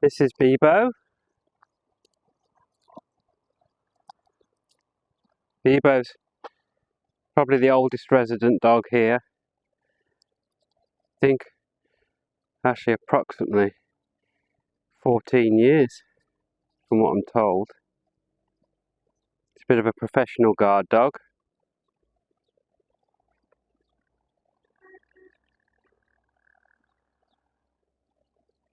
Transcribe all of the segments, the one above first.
This is Beebo. Beebo's probably the oldest resident dog here. I think actually approximately 14 years from what I'm told. It's a bit of a professional guard dog.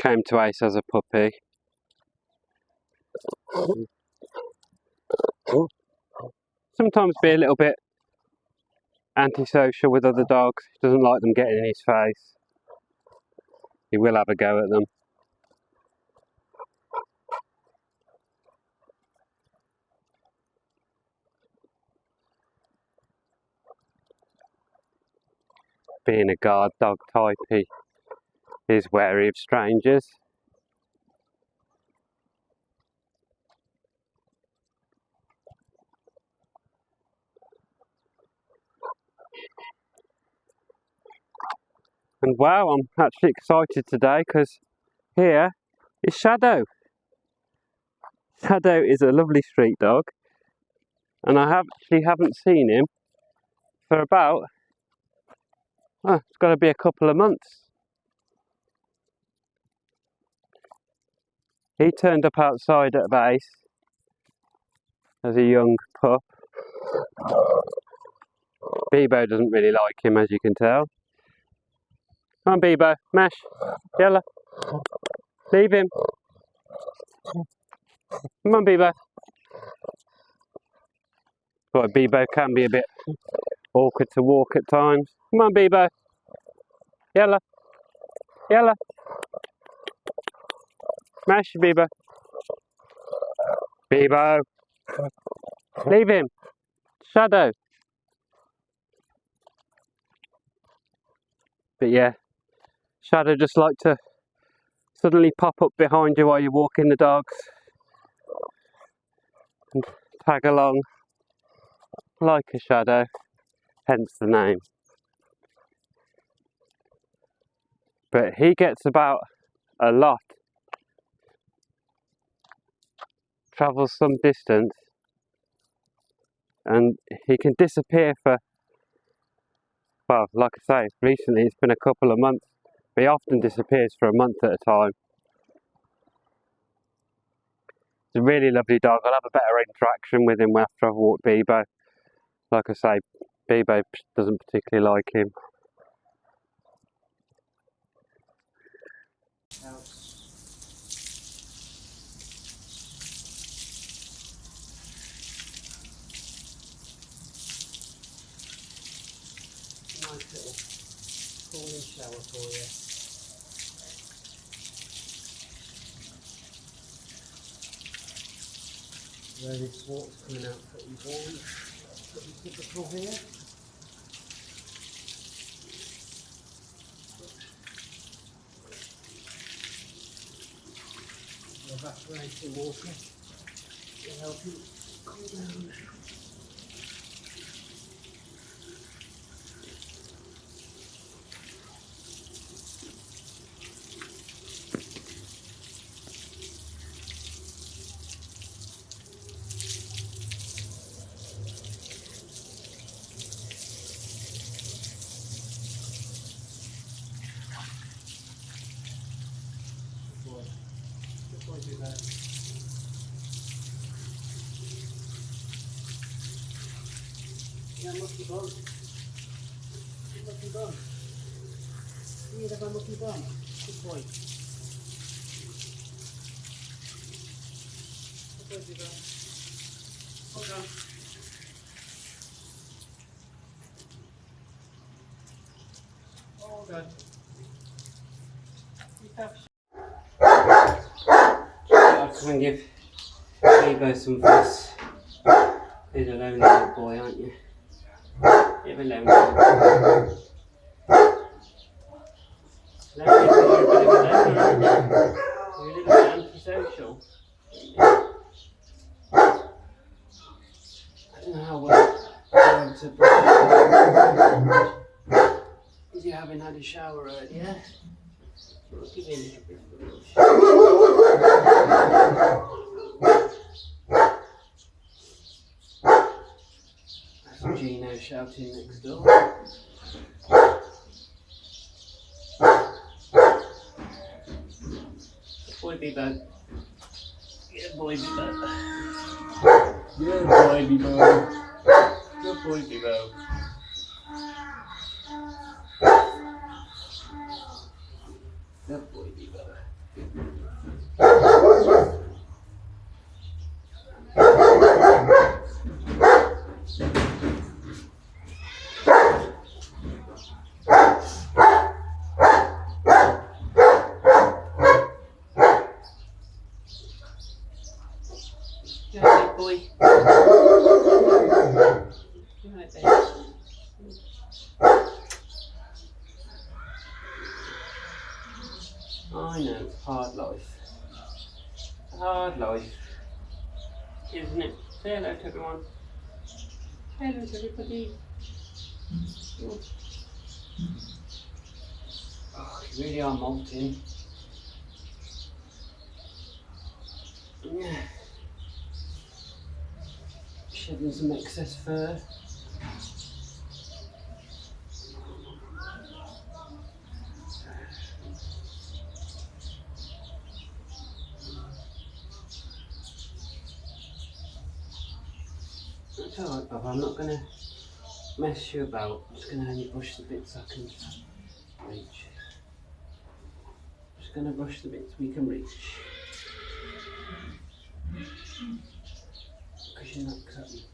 Came to Ace as a puppy. Sometimes be a little bit antisocial with other dogs. He doesn't like them getting in his face. He will have a go at them. Being a guard dog type, he is wary of strangers. And wow, I'm actually excited today because here is Shadow. Shadow is a lovely street dog, and I actually haven't seen him for about, it's got to be a couple of months. He turned up outside at Ace as a young pup. Beebo doesn't really like him, as you can tell. Come on, Beebo, Mash, Yella, leave him. Come on, Beebo. But Beebo can be a bit awkward to walk at times. Come on, Beebo. Yella, Yella. Mash, Beebo. Beebo. Leave him. Shadow. But yeah, Shadow just like to suddenly pop up behind you while you're walking the dogs and tag along like a shadow, hence the name. But he gets about a lot, travels some distance, and he can disappear for, well, like I say, recently it's been a couple of months, but he often disappears for a month at a time. It's a really lovely dog. I'll have a better interaction with him after I've walked Beebo. Like I say, Beebo doesn't particularly like him. Nice little cooling shower for you. Where this water's coming out pretty warm. Pretty typical here. Evaporating water to help him cool down. Do that. Yeah, mucky bum. Mucky bum. You need to have a mucky bum. Good boy. Good boy, do that. Hold on. Hold on. I'm going to give Beebo some fuss. He's a lonely little boy, aren't you? You're a lonely little boy. You're a little bit antisocial. I don't know how well you're able to brush it. Because you haven't had a shower earlier. I'll give you a little bit of a brush. shouting next door. Boy Beebo. Good boy Beebo. Good boy Beebo. Good boy Beebo. Good boy Beebo. Good big boy. Good night, baby. I know, it's hard life. It's a hard life, isn't it? Say hello to everyone. Hello to everybody. Oh, you really are molting. Yeah. Shedding some excess fur. It's alright, Bob, I'm not going to mess you about. I'm just going to only brush the bits I can reach. Just going to brush the bits we can reach. Because you're not exactly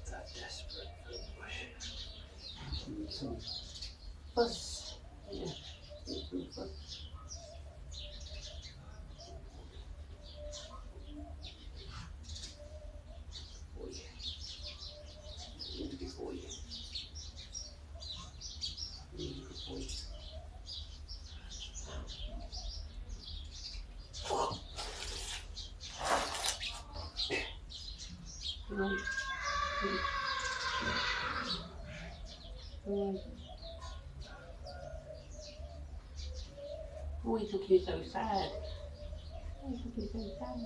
that desperate for a brush. Just need some fuss. Yeah, need some fuss. Boy. Need a big boy. Need a good boy. Come on. Oh, he's looking so sad. Oh, he's looking so sad.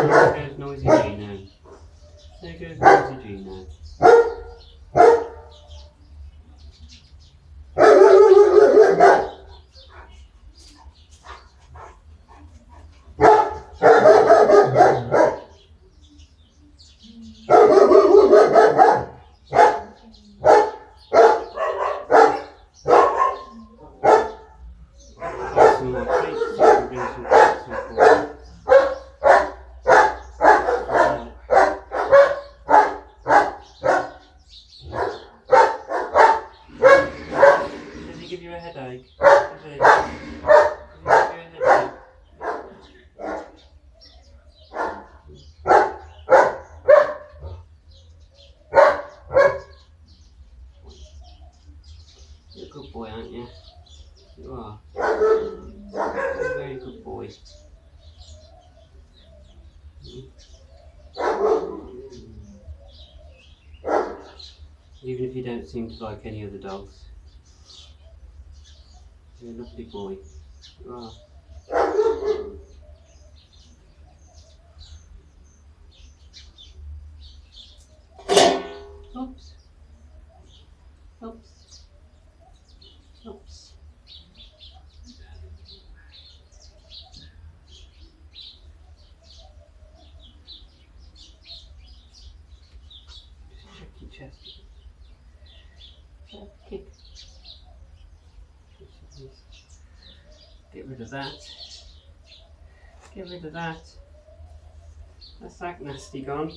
There goes noisy Gino. There goes noisy Gino. Some more treats, so I can bring some treats in for you. Does he give you a headache? Does he? Does he give you a headache? You're a good boy, aren't you? You are. You're a very good boy. Even if you don't seem to like any other dogs. You're a lovely boy. You are. Oops. Oops. Oops. Just check your chest. Kick. Get rid of that. Get rid of that. That's that nasty gone.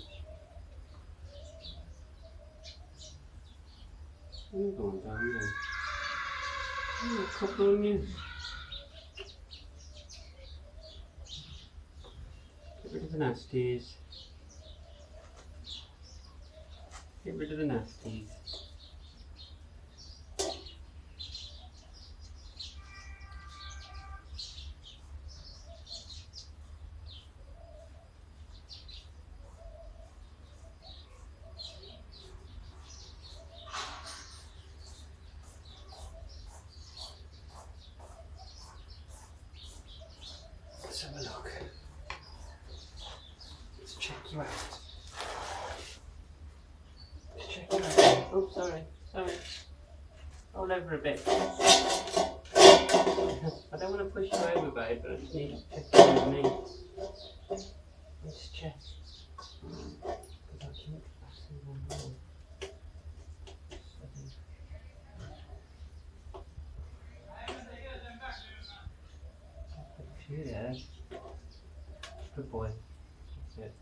You're going down there. Oh, a couple on you. Get rid of the nasties. Get rid of the nasties. Sorry. Roll over a bit. I don't want to push you over, babe, but I just need to check in with me. Let's check. Because I think I see one more. Put a few there. Good boy. That's it.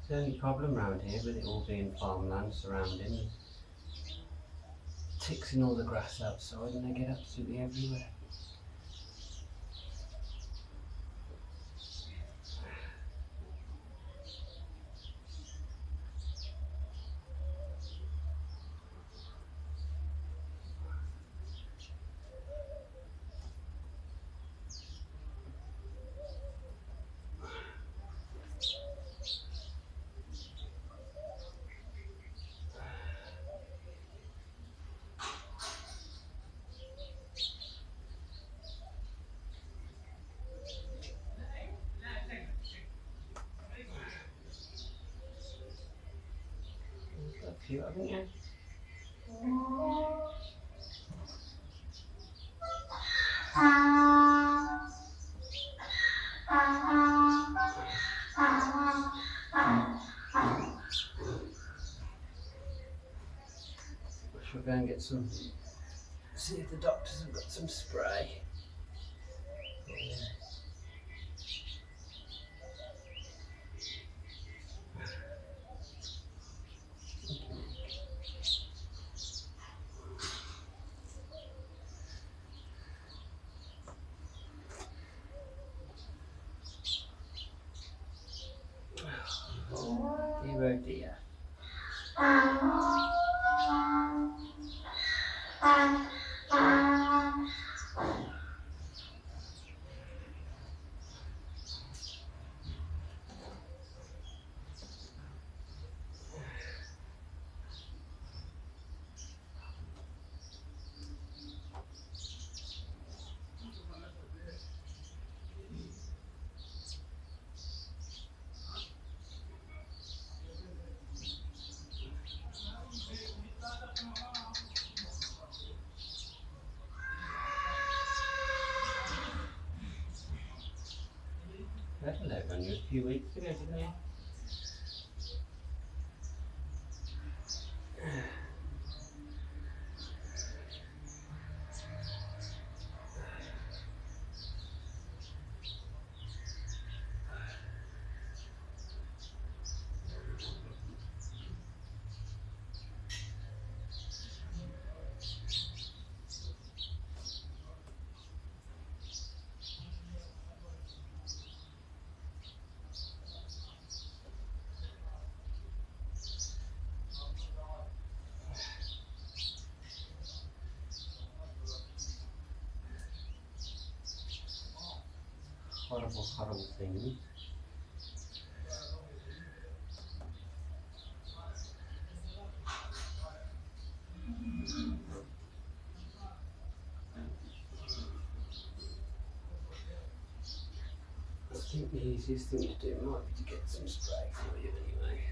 The only problem around here with it all being farmland surrounding ticks in all the grass outside and they get absolutely everywhere. You've got a few, haven't you? We'll go and get some, see if the doctors have got some spray. Dear, oh dear. I had a load on you a few weeks ago, didn't you? Horrible, horrible things. I think the easiest thing to do might be to get some spray for you anyway.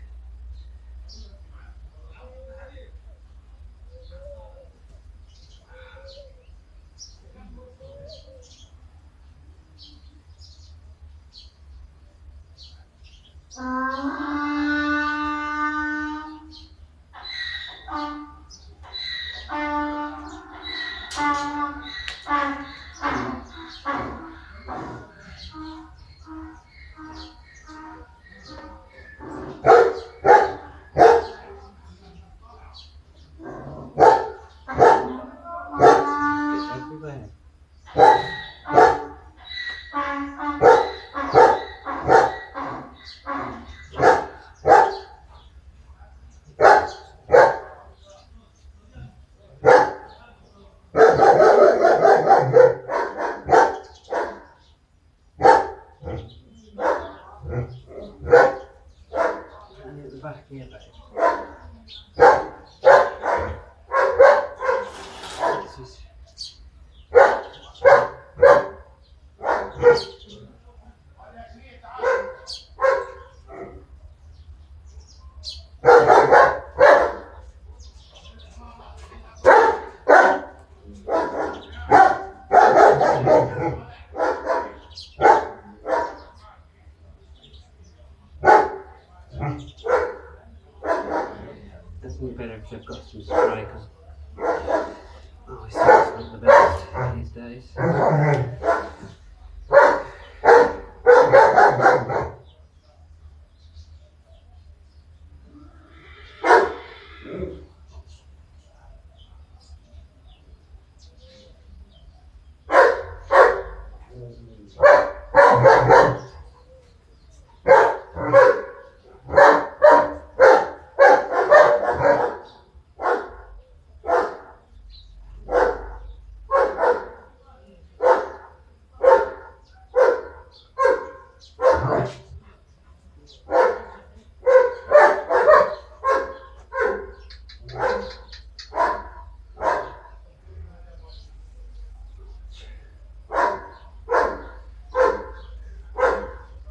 days.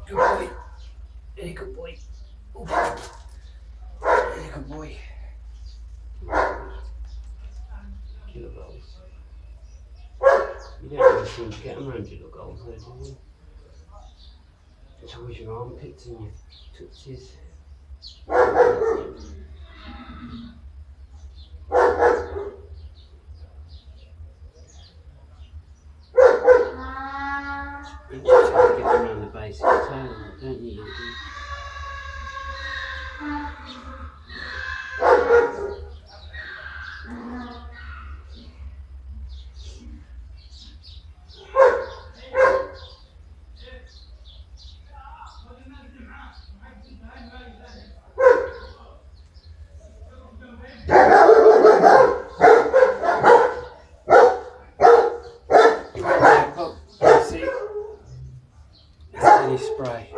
Good boy. Hey, good boy. Oof. Hey, good boy. Killer goals. You don't ever seem to get them around your little goals, though, do you? It's always your armpits and your tootsies. You just have to get them around the base of the tail, don't you? Spray.